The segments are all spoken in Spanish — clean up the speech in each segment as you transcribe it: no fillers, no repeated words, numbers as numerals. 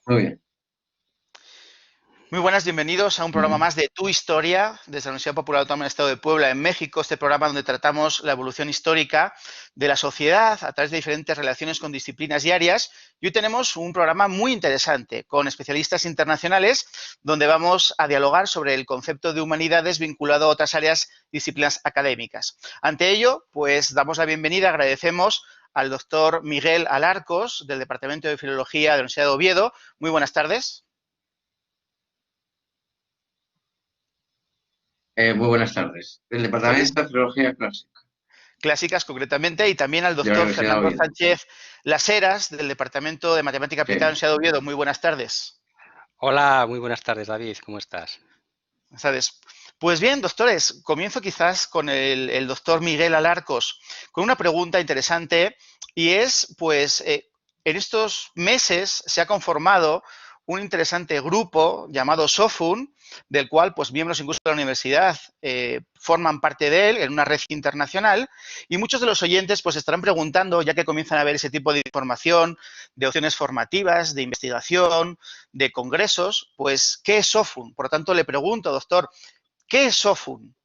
Muy bien. Muy buenas, bienvenidos a un programa Ujú. más de Tu Historia, desde la Universidad Popular Autónoma del Estado de Puebla, en México. Este programa donde tratamos la evolución histórica de la sociedad a través de diferentes relaciones con disciplinas y áreas. Y hoy tenemos un programa muy interesante con especialistas internacionales donde vamos a dialogar sobre el concepto de humanidades vinculado a otras áreas, disciplinas académicas. Ante ello, pues damos la bienvenida, agradecemos al doctor Miguel Alarcos, del Departamento de Filología de la Universidad de Oviedo. Muy buenas tardes. Muy buenas tardes. Del Pues Departamento de Filología Clásica clásicas concretamente, y también al de la doctor Universidad de Fernando Oviedo. Sánchez Las Heras, del Departamento de Matemática Aplicada de la Sí. Universidad de Oviedo. Muy buenas tardes. Hola, muy buenas tardes, David, ¿cómo estás? ¿Sabes? Pues bien, doctores, comienzo quizás con el doctor Miguel Alarcos, con una pregunta interesante, y es, pues, en estos meses se ha conformado un interesante grupo llamado SOFUN, del cual, pues, miembros incluso de la universidad forman parte de él en una red internacional, y muchos de los oyentes, pues, estarán preguntando, ya que comienzan a ver ese tipo de información, de opciones formativas, de investigación, de congresos, pues, ¿qué es SOFUN? Por lo tanto, le pregunto, doctor, ¿qué es SOFUN?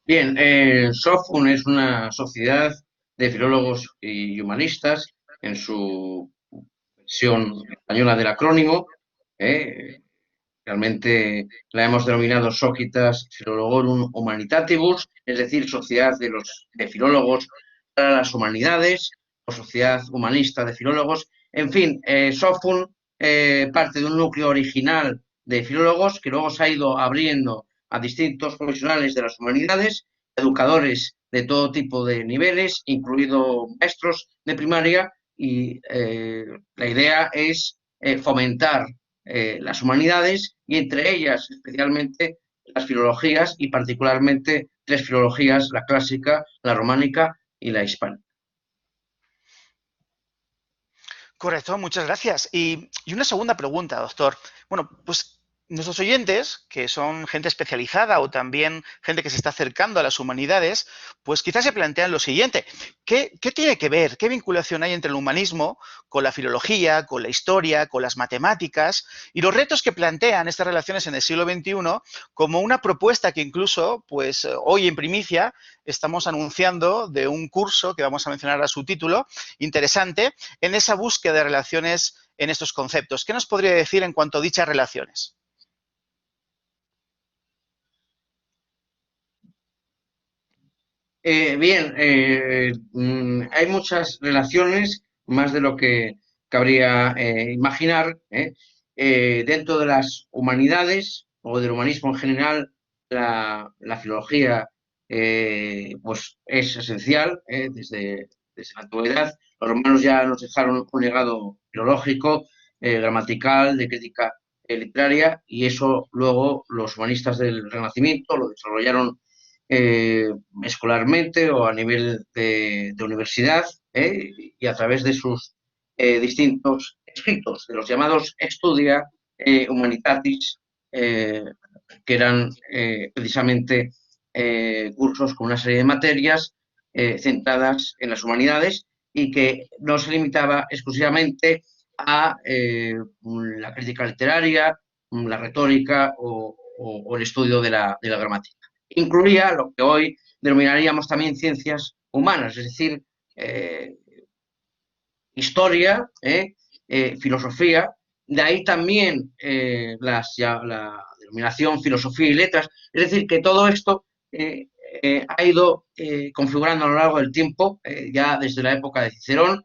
Bien, SOFUN es una sociedad de filólogos y humanistas en su versión española del acrónimo. eh, Realmente la hemos denominado Societas Philologorum Humanitatibus, es decir, Sociedad de Filólogos para las Humanidades o Sociedad Humanista de Filólogos. En fin, SOFUN parte de un núcleo original de filólogos que luego se ha ido abriendo a distintos profesionales de las humanidades, educadores de todo tipo de niveles, incluido maestros de primaria, y la idea es fomentar las humanidades y entre ellas especialmente las filologías y particularmente tres filologías, la clásica, la románica y la hispánica. Correcto, muchas gracias. Y una segunda pregunta, doctor. Bueno, pues nuestros oyentes, que son gente especializada o también gente que se está acercando a las humanidades, pues quizás se plantean lo siguiente. ¿Qué tiene que ver, qué vinculación hay entre el humanismo con la filología, con la historia, con las matemáticas y los retos que plantean estas relaciones en el siglo XXI como una propuesta que incluso, pues hoy en primicia, estamos anunciando de un curso que vamos a mencionar a su título, interesante, en esa búsqueda de relaciones en estos conceptos? ¿Qué nos podría decir en cuanto a dichas relaciones? Bien, hay muchas relaciones, más de lo que cabría imaginar. Dentro de las humanidades o del humanismo en general, la filología pues es esencial desde la antigüedad. Los romanos ya nos dejaron un legado filológico, gramatical, de crítica literaria, y eso luego los humanistas del Renacimiento lo desarrollaron eh, escolarmente o a nivel de universidad, y a través de sus distintos escritos, de los llamados Studia Humanitatis, eh, que eran precisamente cursos con una serie de materias centradas en las humanidades y que no se limitaba exclusivamente a la crítica literaria, la retórica o el estudio de la gramática. Incluía lo que hoy denominaríamos también ciencias humanas, es decir, eh, historia, filosofía, de ahí también la denominación filosofía y letras, es decir, que todo esto ha ido configurando a lo largo del tiempo, ya desde la época de Cicerón,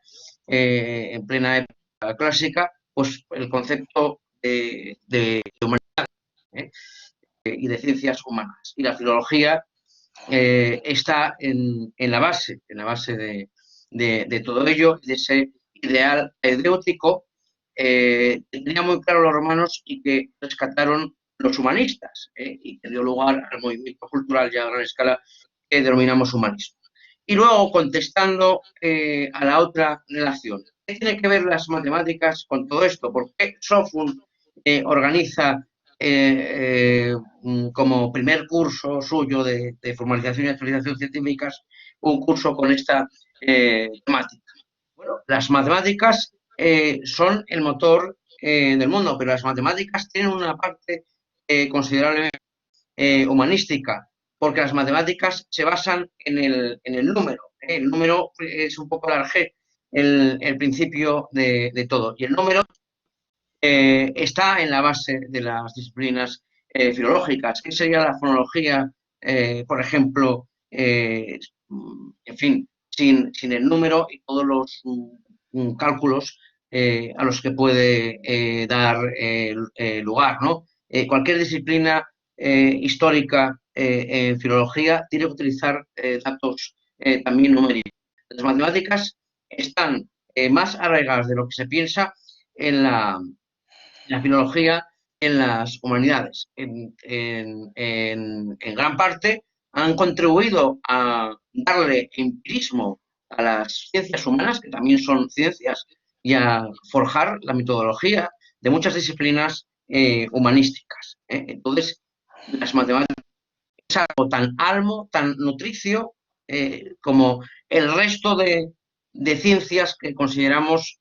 en plena época clásica, pues el concepto de humanidad eh, y de ciencias humanas. Y la filología está en la base de todo ello, de ese ideal eudéutico que tenían muy claro los romanos y que rescataron los humanistas, y que dio lugar al movimiento cultural ya a gran escala que denominamos humanismo. Y luego, contestando a la otra relación, ¿qué tiene que ver las matemáticas con todo esto? ¿Por qué Sofun organiza como primer curso suyo de formalización y actualización científicas un curso con esta temática. Bueno, las matemáticas son el motor del mundo, pero las matemáticas tienen una parte considerable humanística, porque las matemáticas se basan en el número. El número es un poco el principio de todo. Y el número está en la base de las disciplinas filológicas. ¿Qué sería la fonología, por ejemplo? En fin, sin el número y todos los cálculos a los que puede dar lugar, ¿no? Cualquier disciplina histórica en filología tiene que utilizar datos también numéricos. Las matemáticas están más arraigadas de lo que se piensa en la filología, en las humanidades. En gran parte han contribuido a darle empirismo a las ciencias humanas, que también son ciencias, y a forjar la metodología de muchas disciplinas humanísticas. Entonces, las matemáticas es algo tan almo, tan nutricio, como el resto de ciencias que consideramos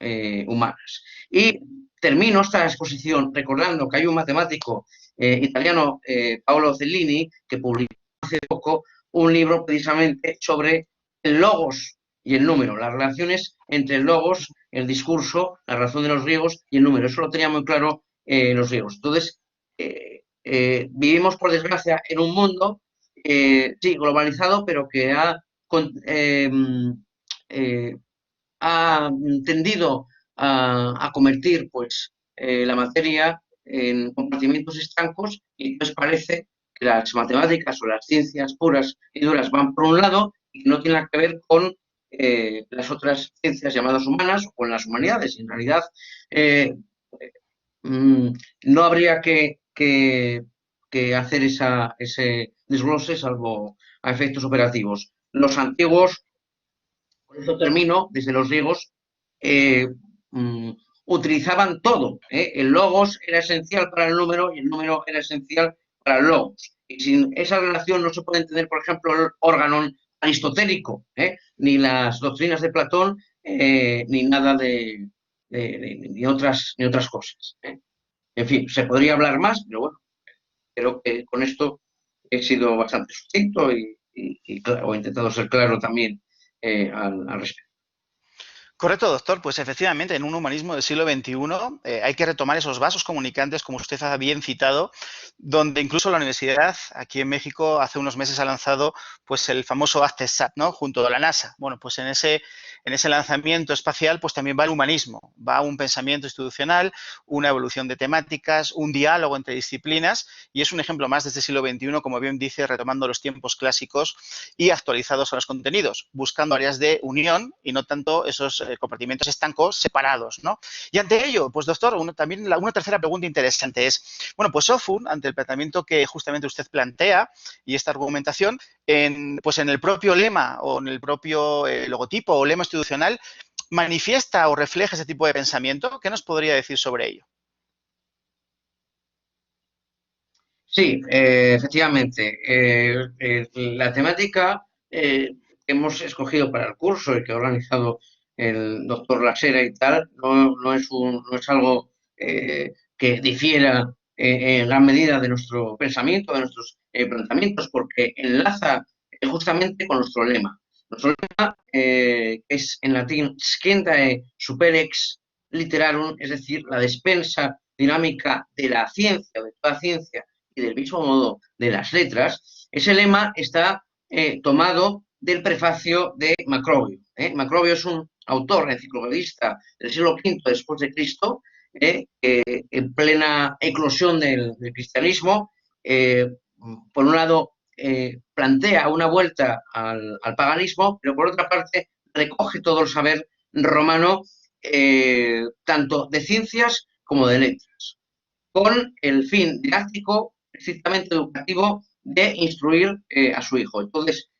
humanas. Y termino esta exposición recordando que hay un matemático italiano, Paolo Cellini, que publicó hace poco un libro precisamente sobre el logos y el número, las relaciones entre el logos, el discurso, la razón de los griegos y el número. Eso lo tenía muy claro los griegos. Entonces, vivimos, por desgracia, en un mundo, sí, globalizado, pero que ha tendido a convertir pues, la materia en compartimentos estancos, y entonces parece que las matemáticas o las ciencias puras y duras van por un lado y no tienen nada que ver con las otras ciencias llamadas humanas o con las humanidades. En realidad, no habría que hacer ese desglose salvo a efectos operativos. Los antiguos, con eso termino, desde los griegos, utilizaban todo. El logos era esencial para el número y el número era esencial para el logos. Y sin esa relación no se puede entender, por ejemplo, el órganon aristotélico, ni las doctrinas de Platón, ni nada ni otras cosas. En fin, se podría hablar más, pero bueno, creo que con esto he sido bastante sucinto y claro, he intentado ser claro también al respecto. Correcto, doctor. Pues efectivamente, en un humanismo del siglo XXI hay que retomar esos vasos comunicantes, como usted ha bien citado, donde incluso la universidad aquí en México hace unos meses ha lanzado pues el famoso ACTESAT, ¿no? Junto a la NASA. Bueno, pues en ese lanzamiento espacial pues también va el humanismo, va un pensamiento institucional, una evolución de temáticas, un diálogo entre disciplinas, y es un ejemplo más de este siglo XXI, como bien dice, retomando los tiempos clásicos y actualizados a los contenidos, buscando áreas de unión y no tanto esos compartimentos estancos separados, ¿no? Y ante ello, pues doctor, también una tercera pregunta interesante es, bueno, pues SOFUN, ante el planteamiento que justamente usted plantea y esta argumentación, pues en el propio lema o en el propio logotipo o lema institucional, manifiesta o refleja ese tipo de pensamiento. ¿Qué nos podría decir sobre ello? Sí, efectivamente. La temática que hemos escogido para el curso y que ha organizado el doctor Lasera y tal, no es algo que difiera en gran medida de nuestro pensamiento, de nuestros planteamientos, porque enlaza justamente con nuestro lema. Nuestro lema es en latín Scientiae Superex Literarum, es decir, la despensa dinámica de la ciencia, de toda ciencia, y del mismo modo de las letras. Ese lema está tomado del prefacio de Macrobio. Macrobio es un autor enciclopedista del siglo V después de Cristo, en plena eclosión del cristianismo, por un lado plantea una vuelta al paganismo, pero por otra parte recoge todo el saber romano, tanto de ciencias como de letras, con el fin didáctico, estrictamente educativo, de instruir a su hijo. Entonces,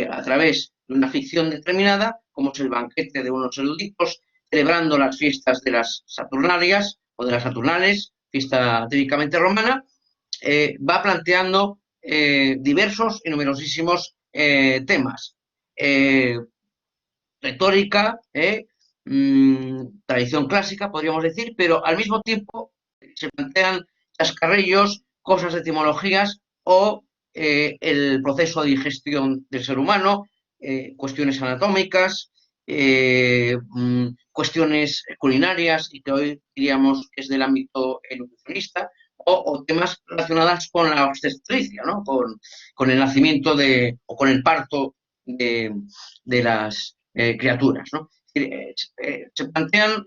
a través de una ficción determinada, como es el banquete de unos eruditos, celebrando las fiestas de las Saturnalias o de las Saturnales, fiesta típicamente romana, va planteando diversos y numerosísimos temas. Retórica, tradición clásica, podríamos decir, pero al mismo tiempo se plantean chascarrillos, cosas de etimologías o el proceso de digestión del ser humano, cuestiones anatómicas, cuestiones culinarias, y que hoy diríamos que es del ámbito nutricionista, o temas relacionados con la obstetricia, ¿no? Con el nacimiento o con el parto de las criaturas, ¿no? Se plantean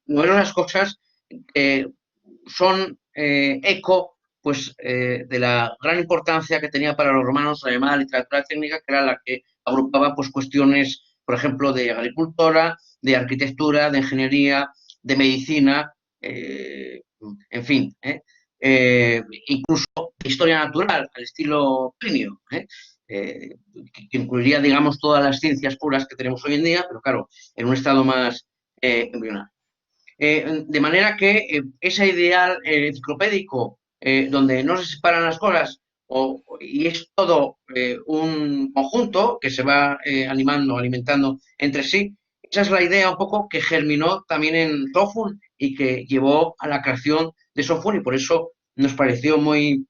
numerosas cosas que son eco pues, de la gran importancia que tenía para los romanos la llamada literatura técnica, que era la que agrupaba pues, cuestiones, por ejemplo, de agricultura, de arquitectura, de ingeniería, de medicina, en fin, incluso de historia natural, al estilo Plinio, que incluiría, digamos, todas las ciencias puras que tenemos hoy en día, pero claro, en un estado más embrionario. De manera que ese ideal enciclopédico, donde no se separan las cosas y es todo un conjunto que se va animando, alimentando entre sí, esa es la idea un poco que germinó también en Sofun y que llevó a la creación de Sofun, y por eso nos pareció muy,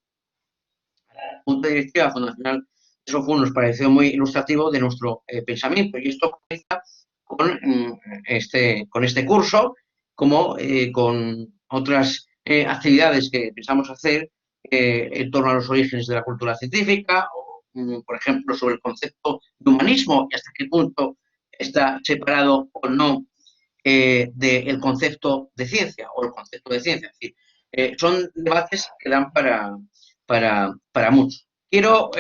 punto de vista fundacional, nos pareció muy ilustrativo de nuestro pensamiento. Y esto comienza con este curso, como con otras actividades que pensamos hacer en torno a los orígenes de la cultura científica, o, por ejemplo, sobre el concepto de humanismo y hasta qué punto está separado o no del concepto de ciencia o el concepto de ciencia. Es decir, son debates que dan para mucho. Quiero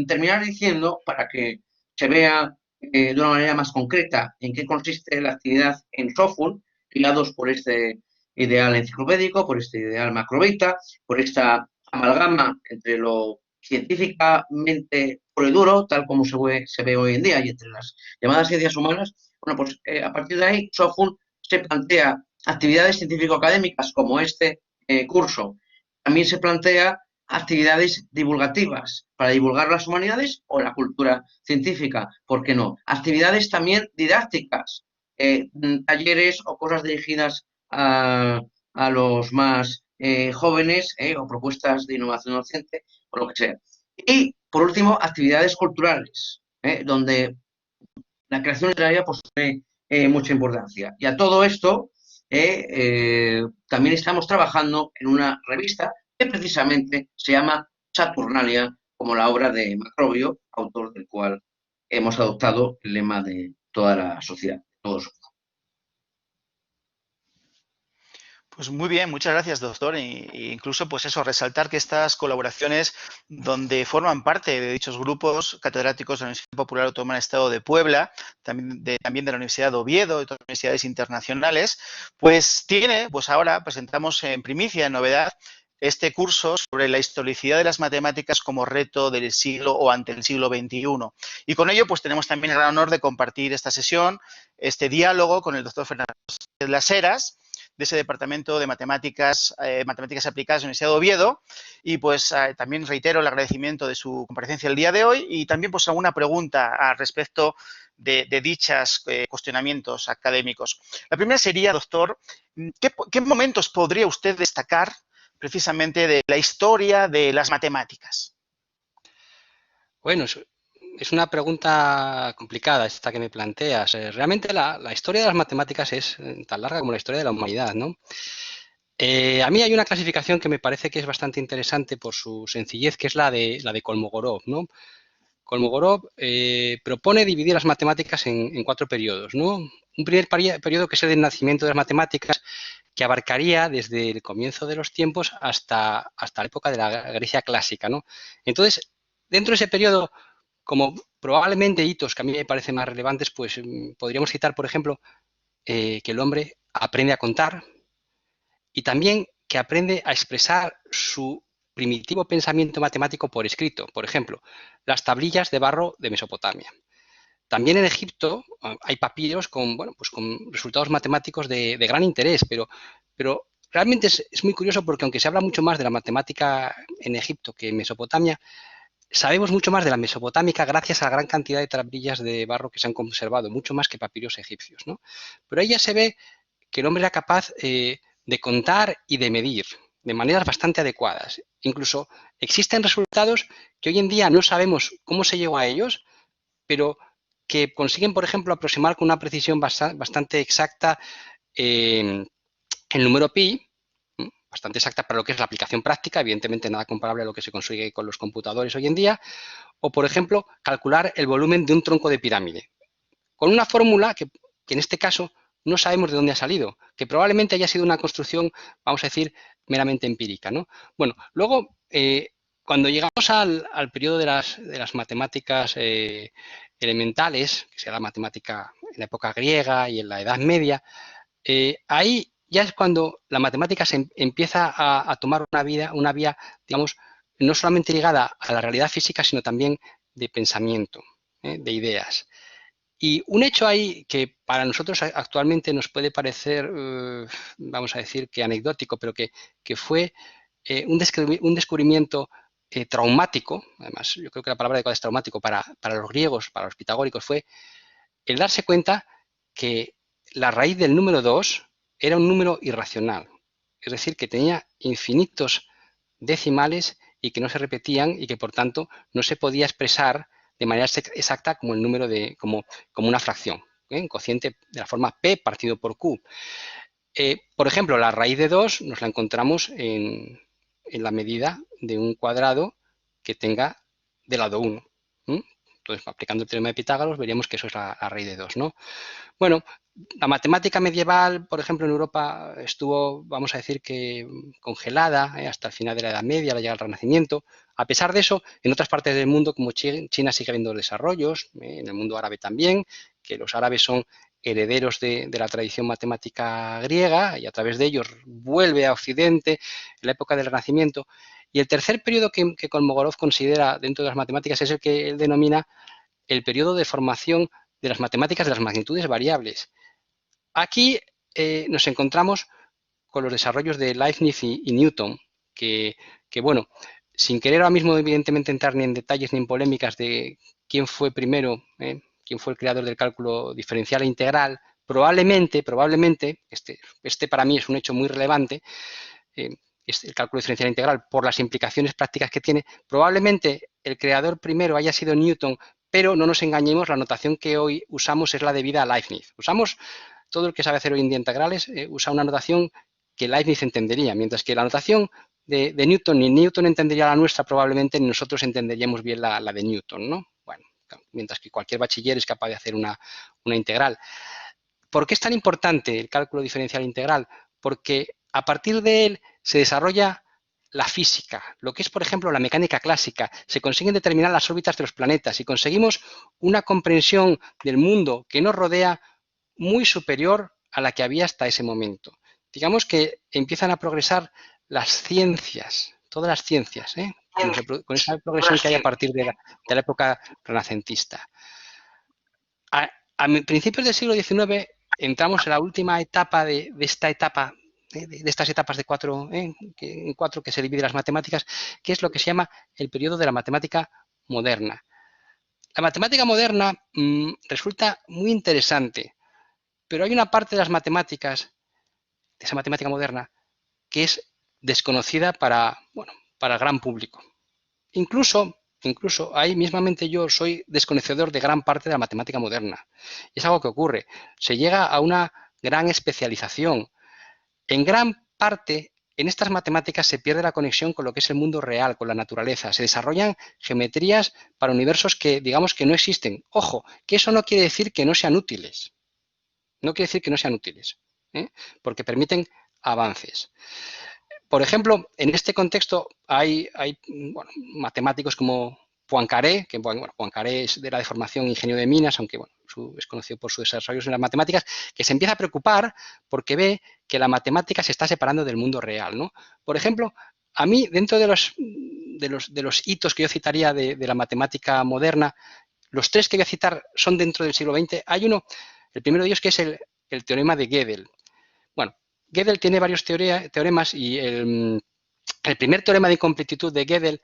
terminar diciendo, para que se vea de una manera más concreta en qué consiste la actividad en Sofun, guiados por este ideal enciclopédico, por este ideal macrobita, por esta amalgama entre lo científicamente puro y duro, tal como se ve hoy en día, y entre las llamadas ciencias humanas. Bueno, pues a partir de ahí, Sofun se plantea actividades científico-académicas como este curso. También se plantea actividades divulgativas para divulgar las humanidades o la cultura científica, ¿por qué no? Actividades también didácticas, talleres o cosas dirigidas a los más jóvenes o propuestas de innovación docente o lo que sea. Y, por último, actividades culturales, donde la creación literaria pues, tiene mucha importancia. Y a todo esto también estamos trabajando en una revista que precisamente se llama Saturnalia, como la obra de Macrobio, autor del cual hemos adoptado el lema de toda la sociedad, todos. Pues muy bien, muchas gracias, doctor. Y incluso, pues eso, resaltar que estas colaboraciones donde forman parte de dichos grupos catedráticos de la Universidad Popular Autónoma del Estado de Puebla, también de la Universidad de Oviedo y otras universidades internacionales, pues ahora presentamos en primicia, en novedad, este curso sobre la historicidad de las matemáticas como reto del siglo o ante el siglo XXI. Y con ello, pues tenemos también el gran honor de compartir esta sesión, este diálogo con el doctor Fernando Las Heras, de ese Departamento de Matemáticas Aplicadas de la Universidad de Oviedo, y pues también reitero el agradecimiento de su comparecencia el día de hoy, y también pues alguna pregunta al respecto de dichos cuestionamientos académicos. La primera sería, doctor, ¿qué momentos podría usted destacar precisamente de la historia de las matemáticas? Bueno, es una pregunta complicada esta que me planteas. Realmente la historia de las matemáticas es tan larga como la historia de la humanidad, ¿no? A mí hay una clasificación que me parece que es bastante interesante por su sencillez, que es la de Kolmogorov, ¿no? Kolmogorov propone dividir las matemáticas en 4 periodos, ¿no? Un primer periodo que es el del nacimiento de las matemáticas, que abarcaría desde el comienzo de los tiempos hasta la época de la Grecia clásica, ¿no? Entonces, dentro de ese periodo, como probablemente hitos que a mí me parecen más relevantes, pues podríamos citar, por ejemplo, que el hombre aprende a contar y también que aprende a expresar su primitivo pensamiento matemático por escrito. Por ejemplo, las tablillas de barro de Mesopotamia. También en Egipto hay papiros con resultados matemáticos de gran interés, pero realmente es muy curioso porque aunque se habla mucho más de la matemática en Egipto que en Mesopotamia, sabemos mucho más de la mesopotámica gracias a la gran cantidad de tablillas de barro que se han conservado, mucho más que papiros egipcios, ¿no? Pero ahí ya se ve que el hombre era capaz de contar y de medir de maneras bastante adecuadas. Incluso existen resultados que hoy en día no sabemos cómo se llegó a ellos, pero que consiguen, por ejemplo, aproximar con una precisión bastante exacta el número pi, bastante exacta para lo que es la aplicación práctica, evidentemente nada comparable a lo que se consigue con los computadores hoy en día, o, por ejemplo, calcular el volumen de un tronco de pirámide, con una fórmula que en este caso no sabemos de dónde ha salido, que probablemente haya sido una construcción, vamos a decir, meramente empírica, ¿no? Bueno, luego, cuando llegamos al periodo de las matemáticas elementales, que sea la matemática en la época griega y en la Edad Media, ahí ya es cuando la matemática se empieza a tomar una vía, digamos, no solamente ligada a la realidad física, sino también de pensamiento, de ideas. Y un hecho ahí que para nosotros actualmente nos puede parecer, vamos a decir que anecdótico, pero que fue un descubrimiento traumático, además yo creo que la palabra adecuada es traumático para los griegos, para los pitagóricos, fue el darse cuenta que la raíz del número 2 era un número irracional, es decir, que tenía infinitos decimales y que no se repetían y que por tanto no se podía expresar de manera exacta como el número como una fracción, un cociente de la forma P partido por Q. Por ejemplo, la raíz de 2 nos la encontramos en la medida de un cuadrado que tenga de lado 1. Entonces, aplicando el teorema de Pitágoras, veríamos que eso es la raíz de 2, ¿no? Bueno, la matemática medieval, por ejemplo, en Europa estuvo, vamos a decir que congelada hasta el final de la Edad Media, la llegada al Renacimiento. A pesar de eso, en otras partes del mundo, como China, sigue habiendo desarrollos, en el mundo árabe también, que los árabes son herederos de la tradición matemática griega y a través de ellos vuelve a Occidente en la época del Renacimiento. Y el tercer periodo que Kolmogorov considera dentro de las matemáticas es el que él denomina el periodo de formación de las matemáticas de las magnitudes variables. Aquí nos encontramos con los desarrollos de Leibniz y Newton, que, bueno, sin querer ahora mismo evidentemente entrar ni en detalles ni en polémicas de quién fue primero, quién fue el creador del cálculo diferencial e integral, probablemente, este para mí es un hecho muy relevante, el cálculo diferencial e integral, por las implicaciones prácticas que tiene, probablemente el creador primero haya sido Newton, pero no nos engañemos, la notación que hoy usamos es la debida a Leibniz. Todo el que sabe hacer hoy en día integrales usa una notación que Leibniz entendería, mientras que la notación de Newton, ni Newton entendería la nuestra probablemente, ni nosotros entenderíamos bien la de Newton, ¿no? Bueno, mientras que cualquier bachiller es capaz de hacer una integral. ¿Por qué es tan importante el cálculo diferencial integral? Porque a partir de él se desarrolla la física, lo que es, por ejemplo, la mecánica clásica. Se consiguen determinar las órbitas de los planetas y conseguimos una comprensión del mundo que nos rodea muy superior a la que había hasta ese momento. Digamos que empiezan a progresar las ciencias, todas las ciencias, con esa progresión que hay a partir de la época renacentista. A principios del siglo XIX entramos en la última etapa de esta etapa, de estas etapas de cuatro que se dividen las matemáticas, que es lo que se llama el periodo de la matemática moderna. La matemática moderna resulta muy interesante, pero hay una parte de las matemáticas, de esa matemática moderna, que es desconocida para el gran público. Incluso ahí mismamente yo soy desconocedor de gran parte de la matemática moderna. Y es algo que ocurre. Se llega a una gran especialización. En gran parte, en estas matemáticas se pierde la conexión con lo que es el mundo real, con la naturaleza. Se desarrollan geometrías para universos que, digamos, que no existen. Ojo, que eso no quiere decir que no sean útiles. No quiere decir que no sean útiles, porque permiten avances. Por ejemplo, en este contexto hay matemáticos como Poincaré, que Poincaré es de la deformación ingeniero de minas, aunque es conocido por sus desarrollos en las matemáticas, que se empieza a preocupar porque ve que la matemática se está separando del mundo real, ¿no? Por ejemplo, a mí, dentro de los hitos que yo citaría de la matemática moderna, los tres que voy a citar son dentro del siglo XX. Hay uno, el primero de ellos, que es el teorema de Gödel. Bueno, Gödel tiene varios teoremas y el primer teorema de incompletitud de Gödel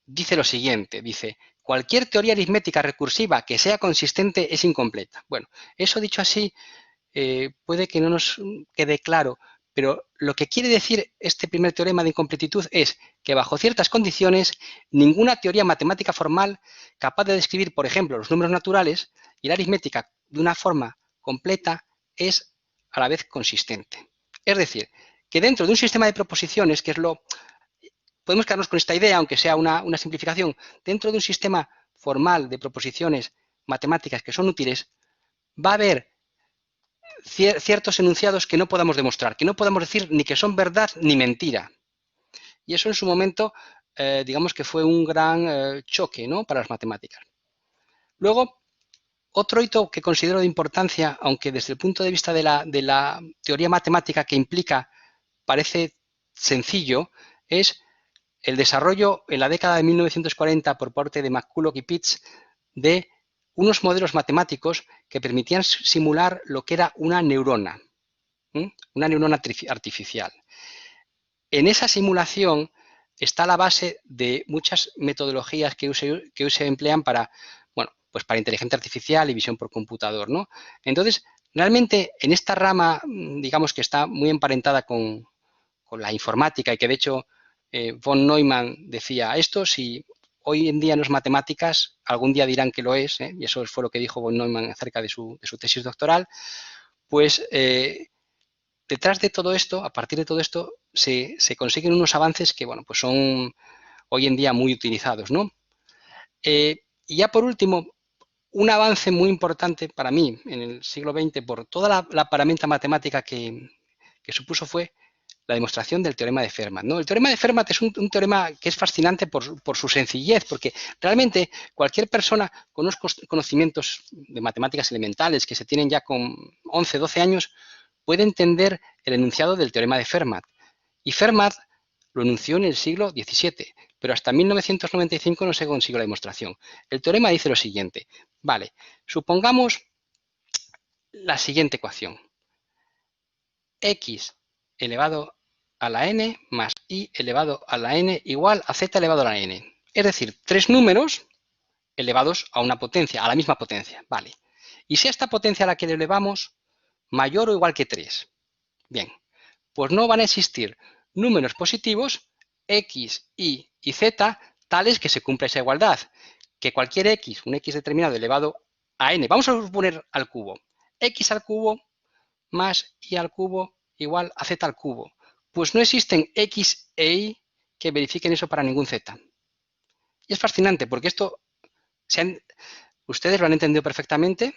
dice lo siguiente, dice, cualquier teoría aritmética recursiva que sea consistente es incompleta. Bueno, eso dicho así puede que no nos quede claro, pero lo que quiere decir este primer teorema de incompletitud es que bajo ciertas condiciones ninguna teoría matemática formal capaz de describir, por ejemplo, los números naturales y la aritmética de una forma completa es a la vez consistente. Es decir, que dentro de un sistema de proposiciones, que es lo... Podemos quedarnos con esta idea, aunque sea una simplificación, dentro de un sistema formal de proposiciones matemáticas que son útiles, va a haber ciertos enunciados que no podamos demostrar, que no podamos decir ni que son verdad ni mentira. Y eso en su momento, digamos que fue un gran choque, ¿no?, para las matemáticas. Luego, otro hito que considero de importancia, aunque desde el punto de vista de la teoría matemática que implica parece sencillo, es el desarrollo en la década de 1940 por parte de McCulloch y Pitts de unos modelos matemáticos que permitían simular lo que era una neurona artificial. En esa simulación está la base de muchas metodologías que hoy se emplean para, bueno, pues para inteligencia artificial y visión por computador, ¿no? Entonces, realmente en esta rama, digamos que está muy emparentada con la informática y que de hecho von Neumann decía esto, si hoy en día no es matemáticas, algún día dirán que lo es, y eso fue lo que dijo von Neumann acerca de su tesis doctoral, pues detrás de todo esto, a partir de todo esto, se consiguen unos avances que, bueno, pues son hoy en día muy utilizados, ¿no? Y ya por último, un avance muy importante para mí en el siglo XX por toda la paramenta matemática que supuso fue la demostración del teorema de Fermat, ¿no? El teorema de Fermat es un teorema que es fascinante por su sencillez, porque realmente cualquier persona con unos conocimientos de matemáticas elementales que se tienen ya con 11, 12 años puede entender el enunciado del teorema de Fermat. Y Fermat lo enunció en el siglo XVII, pero hasta 1995 no se consiguió la demostración. El teorema dice lo siguiente, vale, supongamos la siguiente ecuación, x elevado a la n más y elevado a la n igual a z elevado a la n. Es decir, tres números elevados a una potencia, a la misma potencia, vale. Y si a esta potencia a la que le elevamos mayor o igual que 3, bien, pues no van a existir números positivos x, y z tales que se cumpla esa igualdad, que cualquier x, un x determinado elevado a n, vamos a suponer al cubo, x al cubo más y al cubo igual a z al cubo. Pues no existen x e y que verifiquen eso para ningún z. Y es fascinante porque esto, ustedes lo han entendido perfectamente.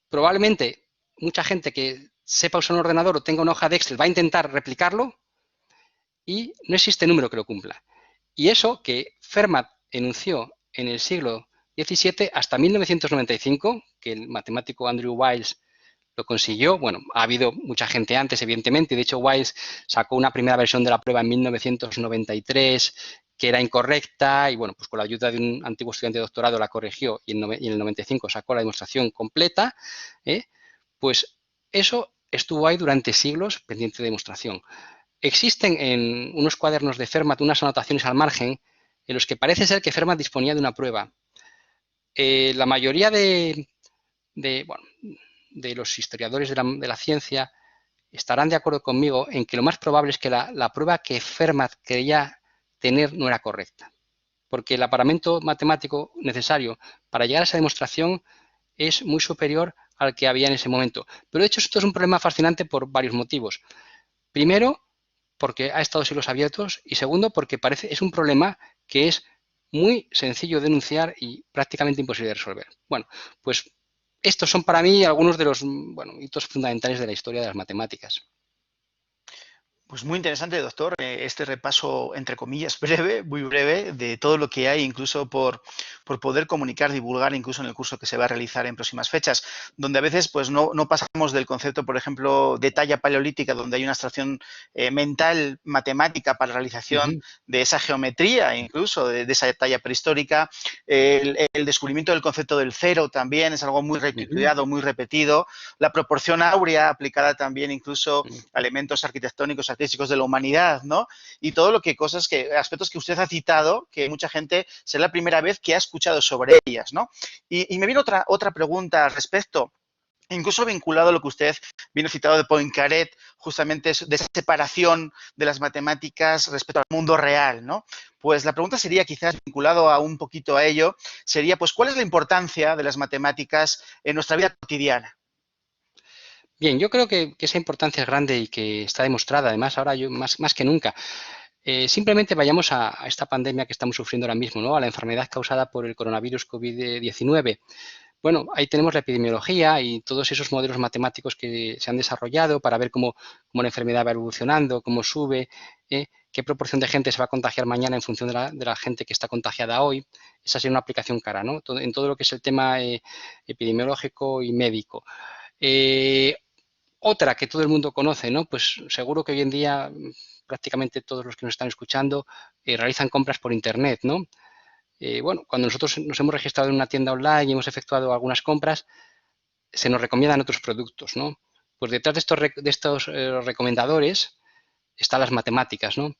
Probablemente mucha gente que sepa usar un ordenador o tenga una hoja de Excel va a intentar replicarlo y no existe número que lo cumpla. Y eso que Fermat enunció en el siglo XVII hasta 1995, que el matemático Andrew Wiles lo consiguió. Bueno, ha habido mucha gente antes, evidentemente. De hecho, Wiles sacó una primera versión de la prueba en 1993 que era incorrecta y, bueno, pues con la ayuda de un antiguo estudiante de doctorado la corrigió y en el 95 sacó la demostración completa. Pues eso estuvo ahí durante siglos pendiente de demostración. Existen en unos cuadernos de Fermat unas anotaciones al margen en los que parece ser que Fermat disponía de una prueba. La mayoría de los historiadores de la ciencia estarán de acuerdo conmigo en que lo más probable es que la prueba que Fermat creía tener no era correcta, porque el aparamento matemático necesario para llegar a esa demostración es muy superior al que había en ese momento. Pero de hecho esto es un problema fascinante por varios motivos. Primero, porque ha estado siglos abiertos y segundo, porque es un problema que es muy sencillo de enunciar y prácticamente imposible de resolver. Bueno, pues estos son para mí algunos de los hitos fundamentales de la historia de las matemáticas. Pues muy interesante, doctor, este repaso, entre comillas, breve, muy breve, de todo lo que hay, incluso por poder comunicar, divulgar, incluso en el curso que se va a realizar en próximas fechas, donde a veces pues no pasamos del concepto, por ejemplo, de talla paleolítica, donde hay una abstracción mental, matemática para la realización de esa geometría, incluso de esa talla prehistórica. El descubrimiento del concepto del cero también es algo muy reestudiado, muy repetido. La proporción áurea aplicada también incluso a elementos arquitectónicos, básicos de la humanidad, ¿no? Y todo lo que aspectos que usted ha citado, que mucha gente será la primera vez que ha escuchado sobre ellas, ¿no? Y me viene otra pregunta al respecto. Incluso vinculado a lo que usted vino citado de Poincaré, justamente de esa separación de las matemáticas respecto al mundo real, ¿no? Pues la pregunta sería, quizás vinculado a un poquito a ello, sería, pues, ¿cuál es la importancia de las matemáticas en nuestra vida cotidiana? Bien, yo creo que esa importancia es grande y que está demostrada, además, ahora más que nunca. Simplemente vayamos a esta pandemia que estamos sufriendo ahora mismo, ¿no? A la enfermedad causada por el coronavirus COVID-19. Bueno, ahí tenemos la epidemiología y todos esos modelos matemáticos que se han desarrollado para ver cómo la enfermedad va evolucionando, cómo sube, qué proporción de gente se va a contagiar mañana en función de la gente que está contagiada hoy. Esa sería una aplicación cara, ¿no? En todo lo que es el tema epidemiológico y médico. Otra que todo el mundo conoce, ¿no? Pues seguro que hoy en día prácticamente todos los que nos están escuchando realizan compras por Internet, ¿no? Bueno, cuando nosotros nos hemos registrado en una tienda online y hemos efectuado algunas compras, se nos recomiendan otros productos, ¿no? Pues detrás de estos recomendadores están las matemáticas, ¿no?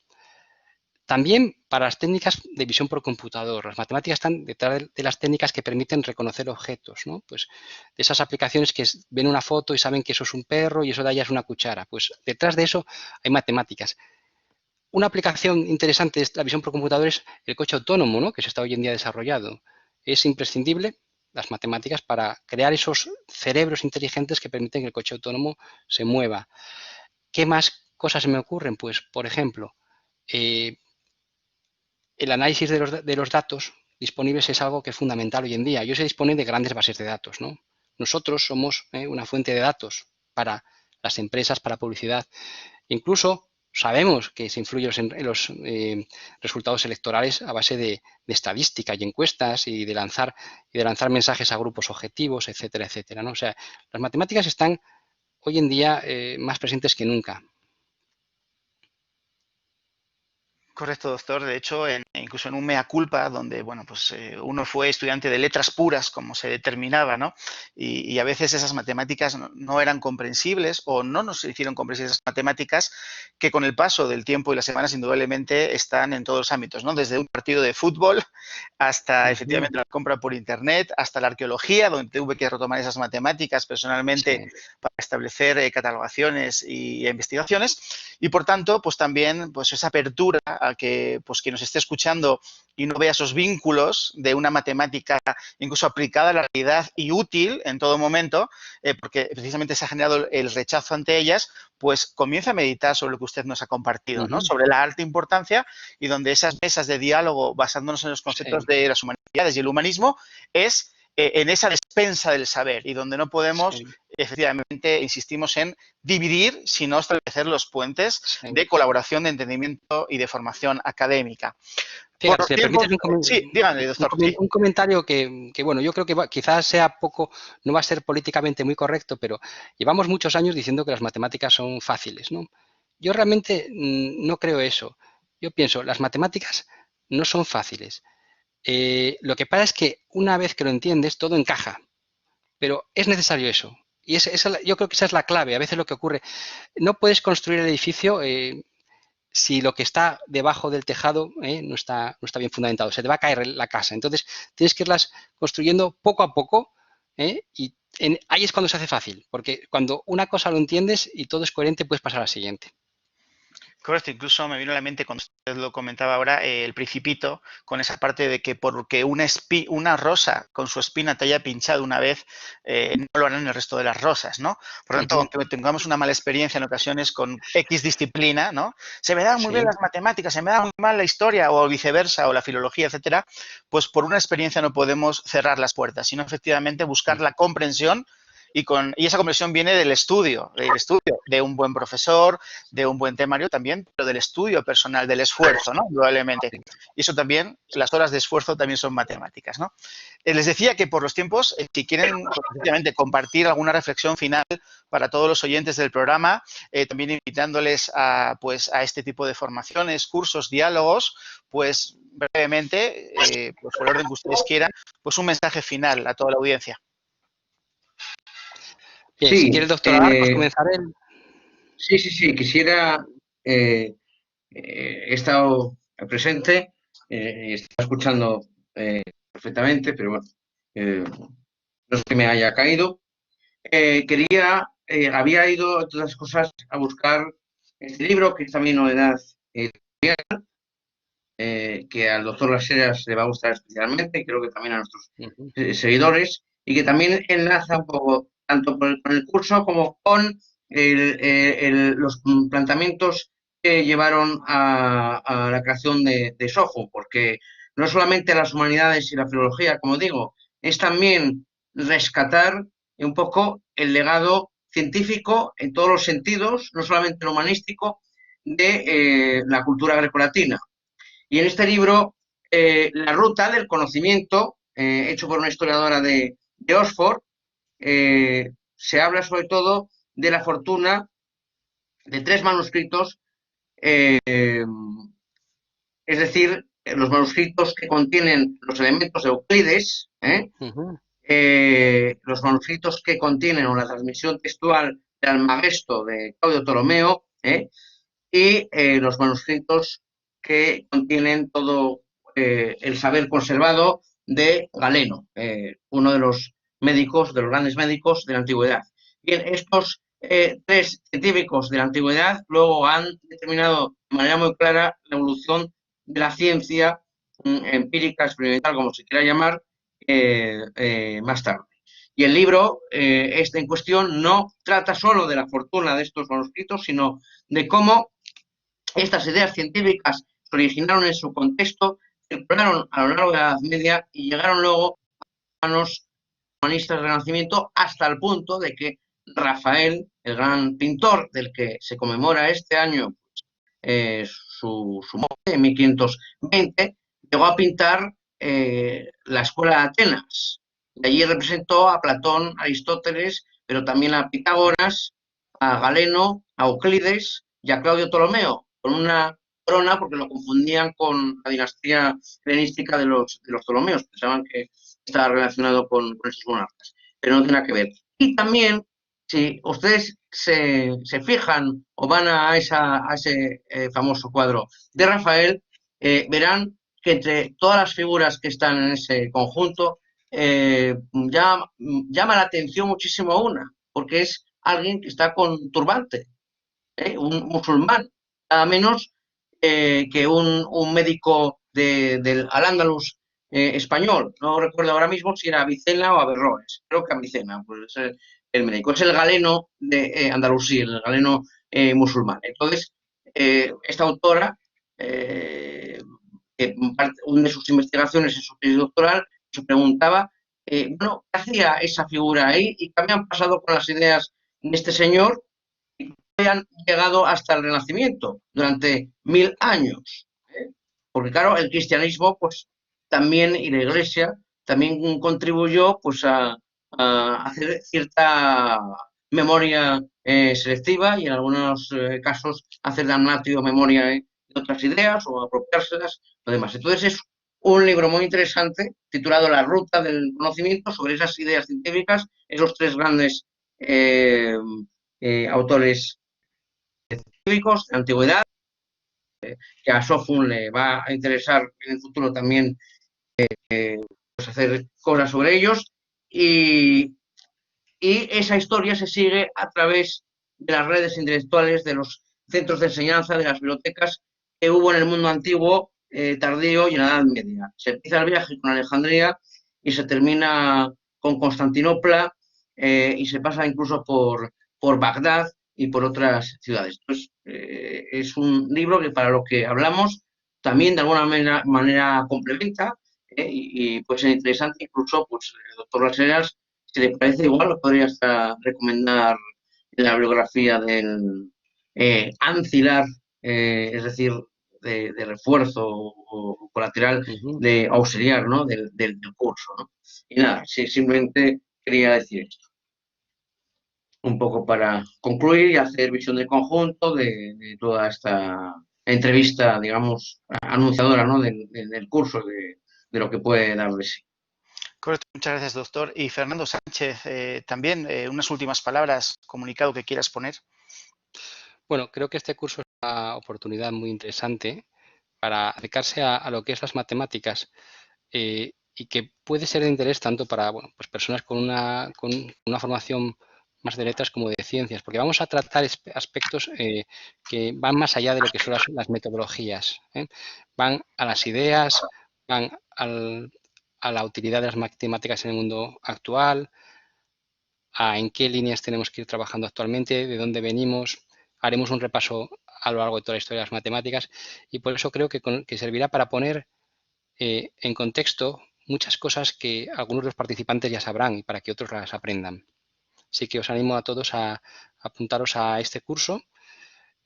También para las técnicas de visión por computador. Las matemáticas están detrás de las técnicas que permiten reconocer objetos, ¿no? Pues de esas aplicaciones que ven una foto y saben que eso es un perro y eso de allá es una cuchara. Pues detrás de eso hay matemáticas. Una aplicación interesante de la visión por computador es el coche autónomo, ¿no? Que se está hoy en día desarrollando. Es imprescindible las matemáticas para crear esos cerebros inteligentes que permiten que el coche autónomo se mueva. ¿Qué más cosas se me ocurren? Pues, por ejemplo, el análisis de los datos disponibles es algo que es fundamental hoy en día. Hoy se dispone de grandes bases de datos, ¿no? Nosotros somos una fuente de datos para las empresas, para publicidad. Incluso sabemos que se influye en los resultados electorales a base de estadística y encuestas y de lanzar mensajes a grupos objetivos, etcétera, etcétera, ¿no? O sea, las matemáticas están hoy en día más presentes que nunca. Correcto, doctor. De hecho, incluso en un mea culpa, donde, bueno, pues uno fue estudiante de letras puras, como se determinaba, ¿no? Y a veces esas matemáticas no eran comprensibles o no nos hicieron comprensibles esas matemáticas que con el paso del tiempo y las semanas indudablemente están en todos los ámbitos, ¿no? Desde un partido de fútbol hasta efectivamente la compra por internet, hasta la arqueología, donde tuve que retomar esas matemáticas personalmente para establecer catalogaciones y investigaciones. Y por tanto, pues también pues esa apertura a que pues quien nos esté escuchando y no vea esos vínculos de una matemática incluso aplicada a la realidad y útil en todo momento, porque precisamente se ha generado el rechazo ante ellas, pues comienza a meditar sobre lo que usted nos ha compartido, ¿no? Sobre la alta importancia y donde esas mesas de diálogo basándonos en los conceptos de las humanidades y el humanismo es en esa despensa del saber y donde no podemos, efectivamente, insistimos en dividir, sino establecer los puentes de colaboración, de entendimiento y de formación académica. Fíjate, si me permites sí, dígame, doctor. Un comentario que, bueno, yo creo que quizás sea poco, no va a ser políticamente muy correcto, pero llevamos muchos años diciendo que las matemáticas son fáciles, ¿no? Yo realmente no creo eso. Yo pienso, las matemáticas no son fáciles. Lo que pasa es que una vez que lo entiendes, todo encaja, pero es necesario eso. Y yo creo que esa es la clave. A veces lo que ocurre, no puedes construir el edificio si lo que está debajo del tejado no está bien fundamentado. Se te va a caer la casa. Entonces, tienes que irlas construyendo poco a poco y ahí es cuando se hace fácil, porque cuando una cosa lo entiendes y todo es coherente, puedes pasar a la siguiente. Correcto, incluso me vino a la mente cuando usted lo comentaba ahora, el Principito, con esa parte de que porque una rosa con su espina te haya pinchado una vez, no lo harán el resto de las rosas, ¿no? Por lo tanto, aunque tengamos una mala experiencia en ocasiones con X disciplina, ¿no? Se me dan muy bien las matemáticas, se me da muy mal la historia o viceversa, o la filología, etcétera, pues por una experiencia no podemos cerrar las puertas, sino efectivamente buscar la comprensión y esa comprensión viene del estudio de un buen profesor, de un buen temario también, pero del estudio personal, del esfuerzo, ¿no? Probablemente. Y eso también, las horas de esfuerzo también son matemáticas, ¿no? Les decía que por los tiempos, si quieren efectivamente compartir alguna reflexión final para todos los oyentes del programa, también invitándoles pues, a este tipo de formaciones, cursos, diálogos, pues brevemente, pues por el orden que ustedes quieran, pues un mensaje final a toda la audiencia. Bien, si quiere el doctor Alar, pues comenzaré. Sí. Quisiera he estado presente, y estaba escuchando perfectamente, pero bueno, no es que me haya caído. Había ido, entre otras cosas, a buscar este libro, que es también novedad, que al doctor Las Heras le va a gustar especialmente, y creo que también a nuestros seguidores, y que también enlaza un poco tanto con el curso como con los planteamientos que llevaron a la creación de SOHO, porque no solamente las humanidades y la filología, como digo, es también rescatar un poco el legado científico en todos los sentidos, no solamente el humanístico, de la cultura grecolatina. Y en este libro, La ruta del conocimiento, hecho por una historiadora de Oxford, se habla sobre todo de la fortuna de 3 manuscritos, es decir, los manuscritos que contienen los elementos de Euclides, los manuscritos que contienen o la transmisión textual del Almagesto de Claudio Ptolomeo, y los manuscritos que contienen todo el saber conservado de Galeno, uno de los médicos, de los grandes médicos de la antigüedad. Bien, estos 3 científicos de la antigüedad luego han determinado de manera muy clara la evolución de la ciencia empírica, experimental, como se quiera llamar, más tarde. Y el libro, este en cuestión, no trata solo de la fortuna de estos manuscritos, sino de cómo estas ideas científicas se originaron en su contexto, circularon a lo largo de la Edad Media y llegaron luego a manos humanistas del Renacimiento, hasta el punto de que Rafael, el gran pintor del que se conmemora este año su muerte, en 1520, llegó a pintar la escuela de Atenas. Y allí representó a Platón, a Aristóteles, pero también a Pitágoras, a Galeno, a Euclides y a Claudio Ptolomeo, con una corona porque lo confundían con la dinastía helenística de los Ptolomeos, pensaban que estaba relacionado con esos monarcas, pero no tiene nada que ver. Y también, si ustedes se fijan o van a ese famoso cuadro de Rafael, verán que entre todas las figuras que están en ese conjunto, llama la atención muchísimo una, porque es alguien que está con turbante, un musulmán, nada menos que un médico del Al-Ándalus español. No recuerdo ahora mismo si era Avicena o Averroes, creo que Avicena, pues es el médico. Es el galeno de Andalusí, el galeno musulmán. Entonces, esta autora, una de sus investigaciones en su tesis doctoral, se preguntaba, bueno, ¿qué hacía esa figura ahí y qué habían pasado con las ideas de este señor y habían llegado hasta el Renacimiento durante 1000 años? Porque claro, el cristianismo, pues también, y la Iglesia, también contribuyó pues a hacer cierta memoria selectiva y en algunos casos hacer damnatio memoria de otras ideas o apropiárselas o demás. Entonces es un libro muy interesante titulado La ruta del conocimiento, sobre esas ideas científicas, esos 3 grandes autores científicos de antigüedad, que a Sofun le va a interesar en el futuro también pues hacer cosas sobre ellos, y esa historia se sigue a través de las redes intelectuales, de los centros de enseñanza, de las bibliotecas que hubo en el mundo antiguo, tardío y en la Edad Media. Se empieza el viaje con Alejandría y se termina con Constantinopla, y se pasa incluso por Bagdad y por otras ciudades. Entonces, es un libro que para lo que hablamos también de alguna manera complementa, y puede ser interesante. Incluso pues, el doctor Las Heras, si le parece igual, lo podría hasta recomendar en la biografía del ancilar, es decir, de refuerzo o colateral, de auxiliar, ¿no? del curso, ¿no? Y nada, sí, simplemente quería decir esto. Un poco para concluir y hacer visión de conjunto de toda esta entrevista, digamos, anunciadora, ¿no? del curso, de lo que puede dar de sí. Correcto, muchas gracias, doctor. Y Fernando Sánchez, también unas últimas palabras, comunicado que quieras poner. Bueno, creo que este curso oportunidad muy interesante para acercarse a lo que es las matemáticas y que puede ser de interés tanto para bueno, pues personas con una formación más de letras como de ciencias, porque vamos a tratar aspectos que van más allá de lo que son las metodologías, ¿eh? Van a las ideas, van a la utilidad de las matemáticas en el mundo actual, a en qué líneas tenemos que ir trabajando actualmente, de dónde venimos. Haremos un repaso a lo largo de toda la historia de las matemáticas y por eso creo que servirá para poner en contexto muchas cosas que algunos de los participantes ya sabrán y para que otros las aprendan. Así que os animo a todos a apuntaros a este curso.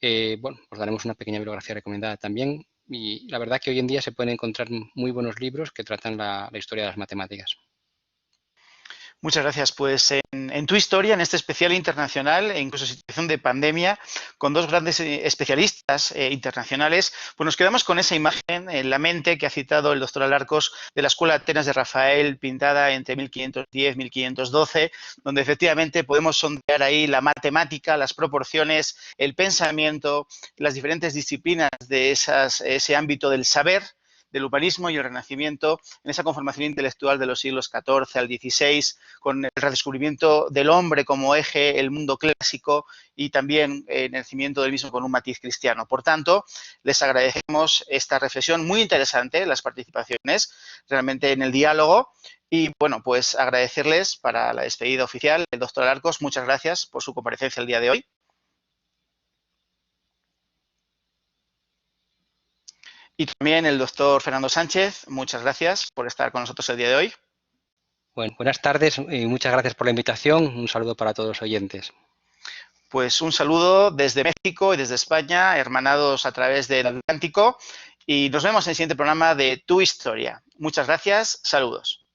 Bueno, os daremos una pequeña bibliografía recomendada también y la verdad que hoy en día se pueden encontrar muy buenos libros que tratan la historia de las matemáticas. Muchas gracias. Pues en tu historia, en este especial internacional, e incluso en situación de pandemia, con dos grandes especialistas internacionales, pues nos quedamos con esa imagen en la mente que ha citado el doctor Alarcos de la Escuela Atenas de Rafael, pintada entre 1510 y 1512, donde efectivamente podemos sondear ahí la matemática, las proporciones, el pensamiento, las diferentes disciplinas de ese ámbito del saber, del humanismo y el Renacimiento, en esa conformación intelectual de los siglos XIV al XVI, con el redescubrimiento del hombre como eje, el mundo clásico y también el nacimiento del mismo con un matiz cristiano. Por tanto, les agradecemos esta reflexión muy interesante, las participaciones realmente en el diálogo. Y bueno, pues agradecerles para la despedida oficial. El doctor Alarcos, muchas gracias por su comparecencia el día de hoy. Y también el doctor Fernando Sánchez, muchas gracias por estar con nosotros el día de hoy. Bueno, buenas tardes y muchas gracias por la invitación. Un saludo para todos los oyentes. Pues un saludo desde México y desde España, hermanados a través del Atlántico. Y nos vemos en el siguiente programa de Tu Historia. Muchas gracias, saludos.